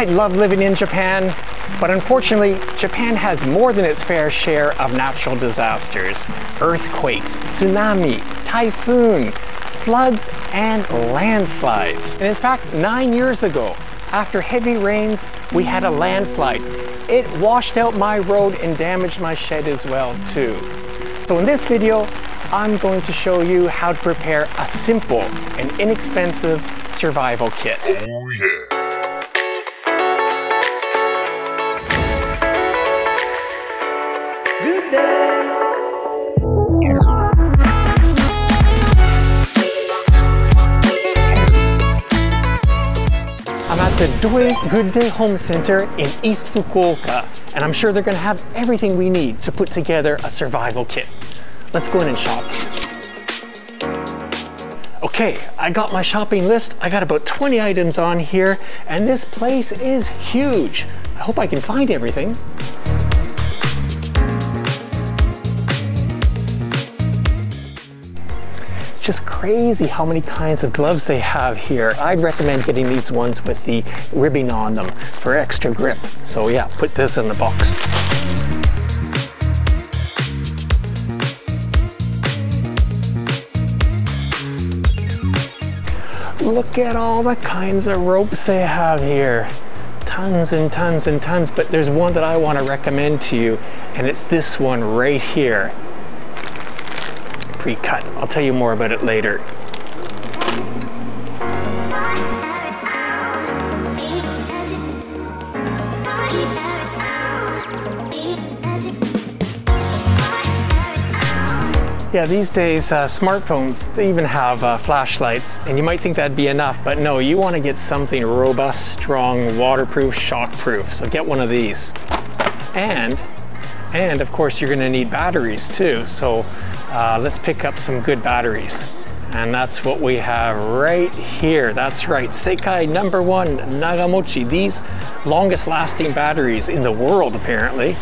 I love living in Japan, but unfortunately, Japan has more than its fair share of natural disasters. Earthquakes, tsunami, typhoon, floods, and landslides. And in fact, 9 years ago, after heavy rains, we had a landslide. It washed out my road and damaged my shed as well too. So in this video, I'm going to show you how to prepare a simple and inexpensive survival kit. Oh yeah! Good day! I'm at the Good Day Home Center in East Fukuoka, and I'm sure they're going to have everything we need to put together a survival kit. Let's go in and shop. Okay, I got my shopping list. I got about 20 items on here, and this place is huge. I hope I can find everything. Just crazy how many kinds of gloves they have here. I'd recommend getting these ones with the ribbing on them for extra grip. So yeah, put this in the box. Look at all the kinds of ropes they have here. Tons and tons and tons, but there's one that I want to recommend to you, and it's this one right here. Pre-cut. I'll tell you more about it later. Yeah, these days smartphones, they even have flashlights, and you might think that'd be enough, but no, you want to get something robust, strong, waterproof, shockproof. So get one of these. And of course you're going to need batteries too. So let's pick up some good batteries. And that's what we have right here. That's right, Sekai #1 Nagamochi. These longest lasting batteries in the world apparently.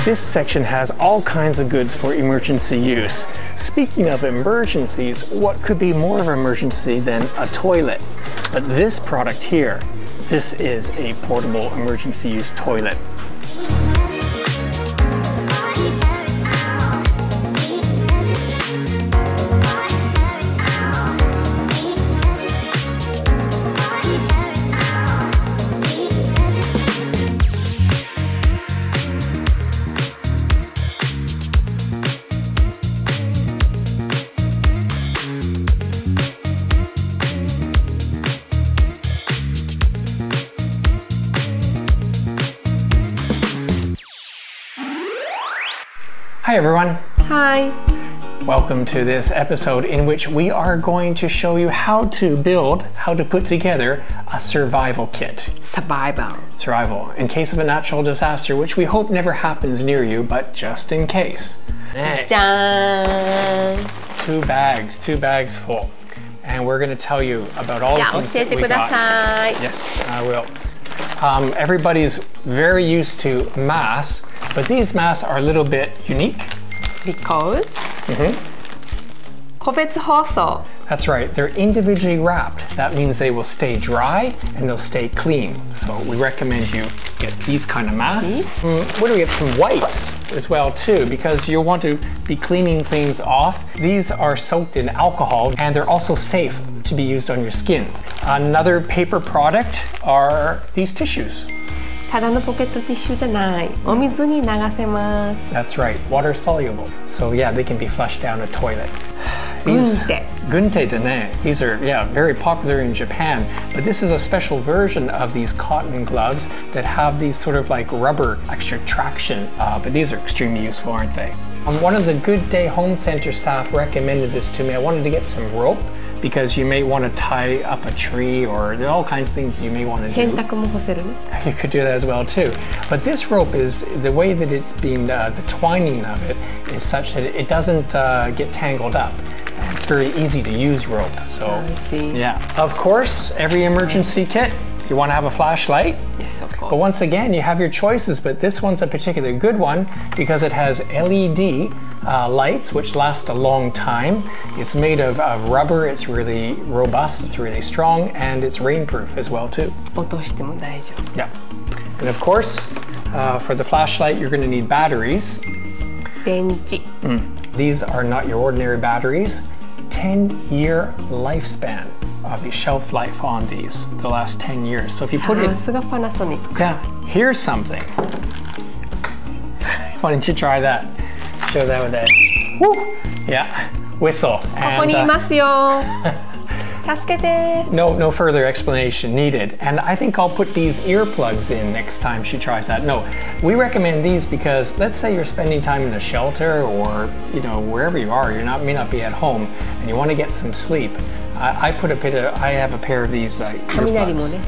This section has all kinds of goods for emergency use. Speaking of emergencies, what could be more of an emergency than a toilet? But this product here, this is a portable emergency use toilet. Hi everyone. Hi. Welcome to this episode in which we are going to show you how to put together a survival kit. Survival. In case of a natural disaster, which we hope never happens near you, but just in case. Next. Two bags full. And we're going to tell you about all the things that we got. Yes, I will. Everybody's very used to masks, but these masks are a little bit unique. Because? 個別包装. That's right, they're individually wrapped. That means they will stay dry and they'll stay clean. So we recommend you get these kind of masks. What do we get? Some wipes as well too, because you'll want to be cleaning things off. These are soaked in alcohol and they're also safe to be used on your skin. Another paper product are these tissues. ただのポケットティッシュじゃない。お水に流せます。 That's right, water soluble. So yeah, they can be flushed down a toilet. Gunte dene. These are, very popular in Japan, but this is a special version of these cotton gloves that have these sort of like rubber extra traction, but these are extremely useful, aren't they? One of the Good Day Home Center staff recommended this to me. I wanted to get some rope because you may want to tie up a tree, or there are all kinds of things you may want to do. 洗濯も干せるね。 You could do that as well too. But this rope is, the way that it's being, the twining of it is such that it doesn't get tangled up. It's very easy to use rope. So, I see. Yeah. Of course, every emergency kit, you want to have a flashlight. Yes, of course. But once again, you have your choices, but this one's a particularly good one because it has LED lights which last a long time. It's made of rubber, it's really robust, it's really strong, and it's rainproof as well too. 落としても大丈夫。 Yeah. And of course, for the flashlight, you're going to need batteries. 電池。These are not your ordinary batteries. 10-year lifespan of the shelf life on these. They'll last 10 years. So if you put it... さすがパナソニック。 Yeah. Here's something. Why don't you try that? Show that with that. Woo! Yeah. Whistle. ここにいますよ。助けて。 No further explanation needed. And I think I'll put these earplugs in next time she tries that. No, we recommend these because let's say you're spending time in a shelter or, you know, wherever you are, may not be at home and you want to get some sleep. I have a pair of these 雷も earplugs. ね。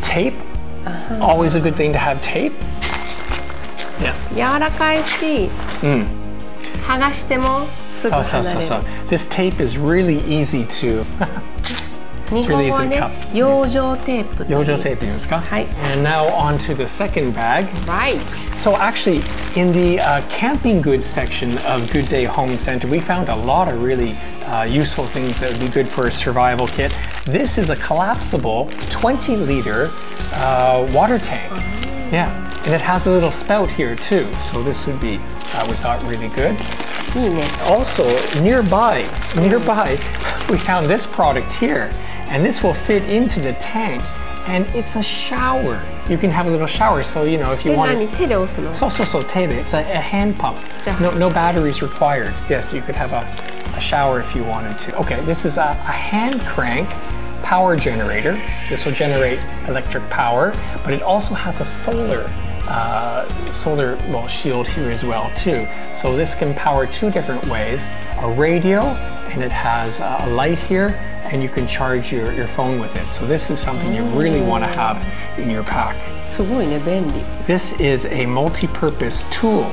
Tape. Always a good thing to have tape. Yeah. 柔らかいし、剥がしてもすぐ離れる。This tape is really easy to 日本語はね、養生テープ。養生テープですか？はい。And now on to the second bag. Right. So actually, in the camping goods section of Good Day Home Center, we found a lot of really useful things that would be good for a survival kit. This is a collapsible 20-liter water tank. Yeah, and it has a little spout here too. So this would be, we thought, really good. いいね。 Also, nearby, we found this product here, and this will fit into the tank, and it's a shower. You can have a little shower, so you know if you want. 何手で押すの？ So,手で. It's a hand pump. No batteries required. Yes, you could have a shower if you wanted to. Okay, this is a hand crank power generator. This will generate electric power, but it also has a solar shield here as well too. So this can power two different ways: a radio, and it has a light here, and you can charge your phone with it. So this is something you really want to have in your pack. すごいね、便利。 This is a multi-purpose tool.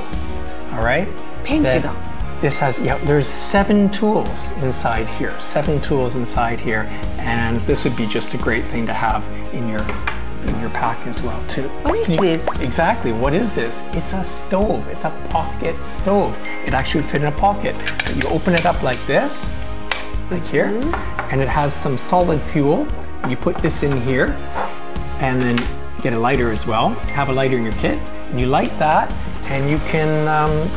All right. ペンチだ。 This has, there's 7 tools inside here. 7 tools inside here, and this would be just a great thing to have in your pack as well too. What is this? Exactly, what is this? It's a stove. It's a pocket stove. It actually would fit in a pocket. You open it up like this, like here, and it has some solid fuel. You put this in here, and then get a lighter as well. Have a lighter in your kit, and you light that, and you can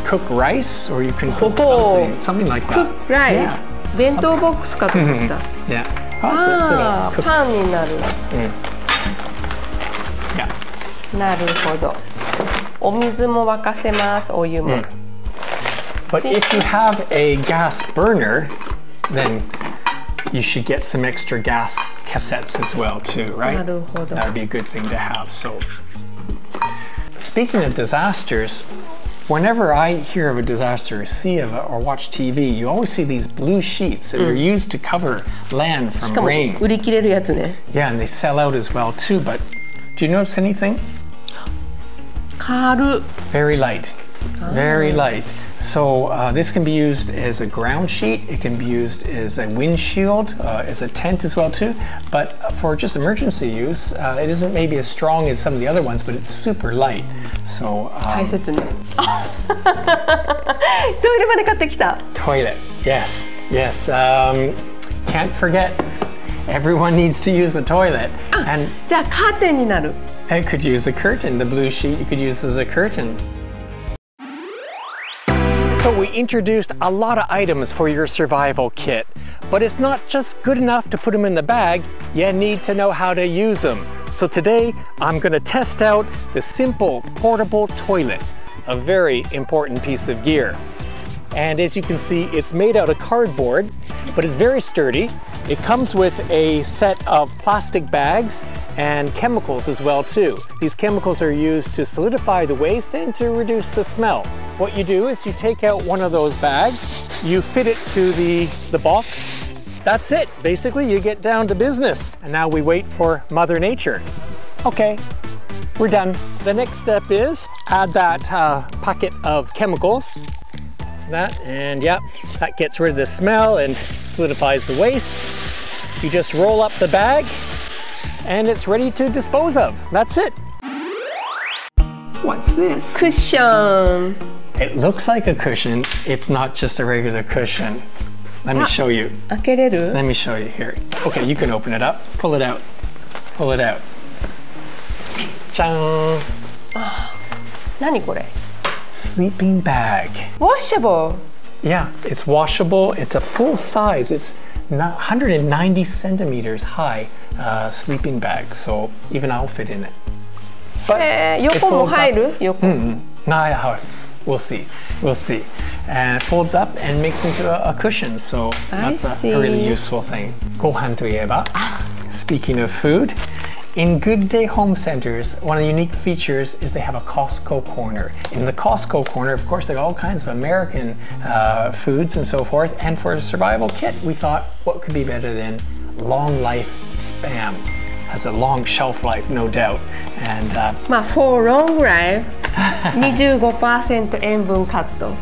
cook rice, or you can cook something like that. Cook rice. Yeah. 弁当ボックスかと思った。 Yeah. ああ、パンになる。 Yeah. なるほど。お水も沸かせます。お湯も。 But if you have a gas burner, then you should get some extra gas cassettes as well too, right? なるほど。 That would be a good thing to have. So, speaking of disasters, whenever I hear of a disaster, or watch TV, you always see these blue sheets that are used to cover land し from かも rain. 売り切れるやつね。 Yeah, and they sell out as well too. But do you notice anything? 軽い。 Very light. Very light. So this can be used as a ground sheet. It can be used as a windshield, as a tent as well too. But for just emergency use, it isn't maybe as strong as some of the other ones, but it's super light. So 大切ね。あトイレまで買ってきた。 toilet. Yes, yes. Can't forget. Everyone needs to use a toilet. And じゃあカーテンになる。 it could use a curtain. The blue sheet you could use as a curtain. So we introduced a lot of items for your survival kit, but it's not just good enough to put them in the bag, you need to know how to use them. So today I'm going to test out the simple portable toilet, a very important piece of gear. And as you can see, it's made out of cardboard, but it's very sturdy. It comes with a set of plastic bags and chemicals as well too. These chemicals are used to solidify the waste and to reduce the smell. What you do is you take out one of those bags, you fit it to the box, that's it. Basically, you get down to business. And now we wait for Mother Nature. Okay, we're done. The next step is add that packet of chemicals. That, and yeah, that gets rid of the smell and solidifies the waste. You just roll up the bag and it's ready to dispose of. That's it. What's this? Cushion. It looks like a cushion. It's not just a regular cushion. Let me show you. 開けれる? Let me show you here. Okay, you can open it up. Pull it out. Pull it out. じゃん. 何これ? Sleeping bag. Washable. Yeah, it's washable. It's a full size. It's 190 centimeters high sleeping bag. So even I'll fit in it. But 横も入る? 横. We'll see. We'll see. And it folds up and makes into a cushion. So that's a really useful thing. ご飯といえば, speaking of food, in Good Day home centers, one of the unique features is they have a Costco corner. In the Costco corner, of course, they got all kinds of American foods and so forth. And for a survival kit, we thought, what could be better than long life Spam? Has a long shelf life, no doubt. And for long life, 25% 塩分カット.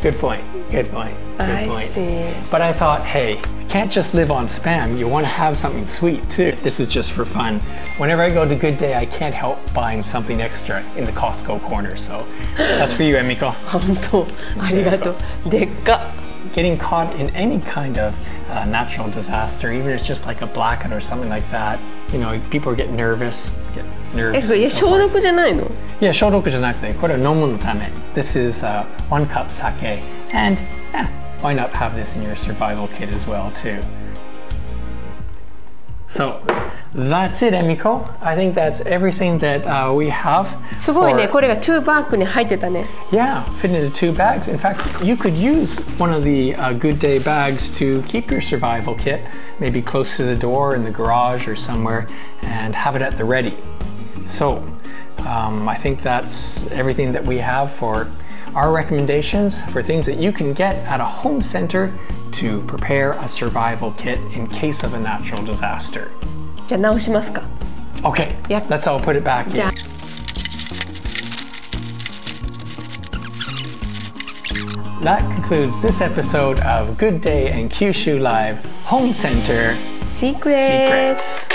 Good point. Good point. Good I point. see. But I thought, hey, you can't just live on Spam. You want to have something sweet too. This is just for fun. Whenever I go to Good Day, I can't help buying something extra in the Costco corner. So that's for you, Emiko. 本当、ありがとう。でっか。Getting caught in any kind of natural disaster, even if it's just like a blackout or something like that, you know, people get nervous. So 消毒じゃないの? Yeah, 消毒じゃなくて、これは飲むのため. This is 1 cup sake, and why not have this in your survival kit as well too? So that's it, Emiko. I think that's everything that we have. すごいね、これが2バッグに入ってたね. Yeah, fit into 2 bags. In fact, you could use one of the Good Day bags to keep your survival kit, maybe close to the door in the garage or somewhere, and have it at the ready. So I think that's everything that we have for our recommendations for things that you can get at a home center to prepare a survival kit in case of a natural disaster. じゃあ直しますか? Okay, Yep. let's all put it back in. That concludes this episode of Good Day and Kyushu Live Home Center Secrets.